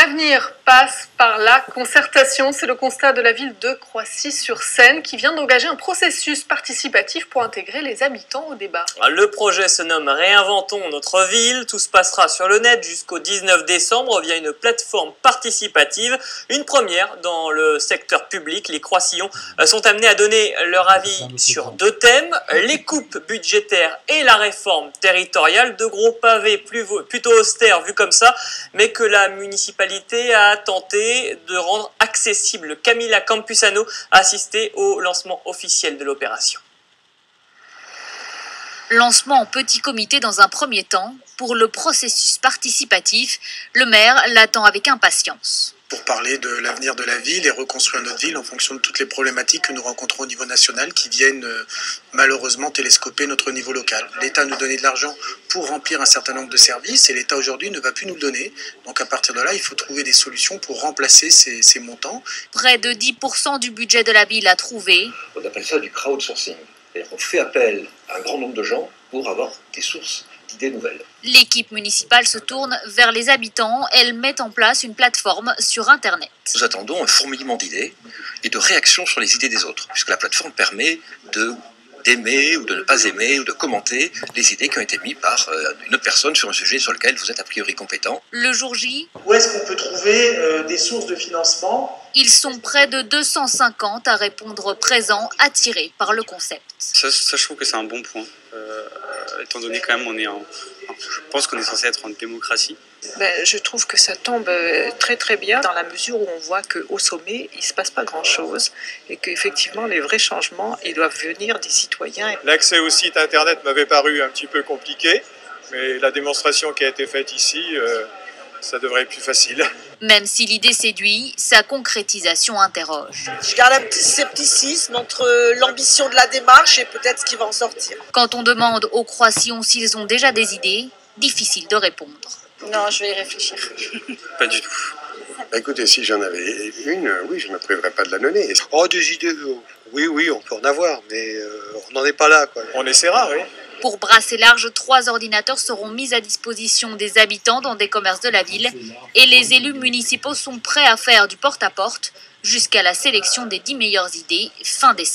L'avenir passe par la concertation. C'est le constat de la ville de Croissy-sur-Seine qui vient d'engager un processus participatif pour intégrer les habitants au débat. Le projet se nomme Réinventons notre ville. Tout se passera sur le net jusqu'au 19 décembre via une plateforme participative. Une première dans le secteur public. Les Croissillons sont amenés à donner leur avis sur deux thèmes, les coupes budgétaires et la réforme territoriale. De gros pavés plutôt austères vus comme ça, mais que la municipalité a tenté de rendre accessible. Camilla Campusano a assisté au lancement officiel de l'opération. Lancement en petit comité dans un premier temps. Pour le processus participatif, le maire l'attend avec impatience. Pour parler de l'avenir de la ville et reconstruire notre ville en fonction de toutes les problématiques que nous rencontrons au niveau national qui viennent malheureusement télescoper notre niveau local. L'État nous donnait de l'argent pour remplir un certain nombre de services et l'État aujourd'hui ne va plus nous le donner. Donc à partir de là, il faut trouver des solutions pour remplacer ces montants. Près de 10% du budget de la ville à trouver. On appelle ça du crowdsourcing. C'est-à-dire qu'on fait appel à un grand nombre de gens pour avoir des sources d'idées nouvelles. L'équipe municipale se tourne vers les habitants. Elle met en place une plateforme sur Internet. Nous attendons un fourmillement d'idées et de réactions sur les idées des autres, puisque la plateforme permet d'aimer ou de ne pas aimer ou de commenter les idées qui ont été mises par une autre personne sur un sujet sur lequel vous êtes a priori compétent. Le jour J, Où est-ce qu'on peut trouver des sources de financement ? ils sont près de 250 à répondre présents, attirés par le concept. Ça, je trouve que c'est un bon point, étant donné quand même je pense qu'on est censé être en démocratie. Je trouve que ça tombe très très bien dans la mesure où on voit qu'au sommet, il ne se passe pas grand-chose et qu'effectivement les vrais changements, ils doivent venir des citoyens. L'accès au site internet m'avait paru un petit peu compliqué, mais la démonstration qui a été faite ici, ça devrait être plus facile. Même si l'idée séduit, sa concrétisation interroge. Je garde un petit scepticisme entre l'ambition de la démarche et peut-être ce qui va en sortir. Quand on demande aux Croissillons s'ils ont déjà des idées, difficile de répondre. Non, je vais y réfléchir. Pas du tout. Écoutez, si j'en avais une, oui, je ne me priverais pas de la donner. Oh, des idées, oui, on peut en avoir, mais on n'en est pas là, quoi. On essaiera, oui. Pour brasser large, 3 ordinateurs seront mis à disposition des habitants dans des commerces de la ville et les élus municipaux sont prêts à faire du porte-à-porte jusqu'à la sélection des 10 meilleures idées fin décembre.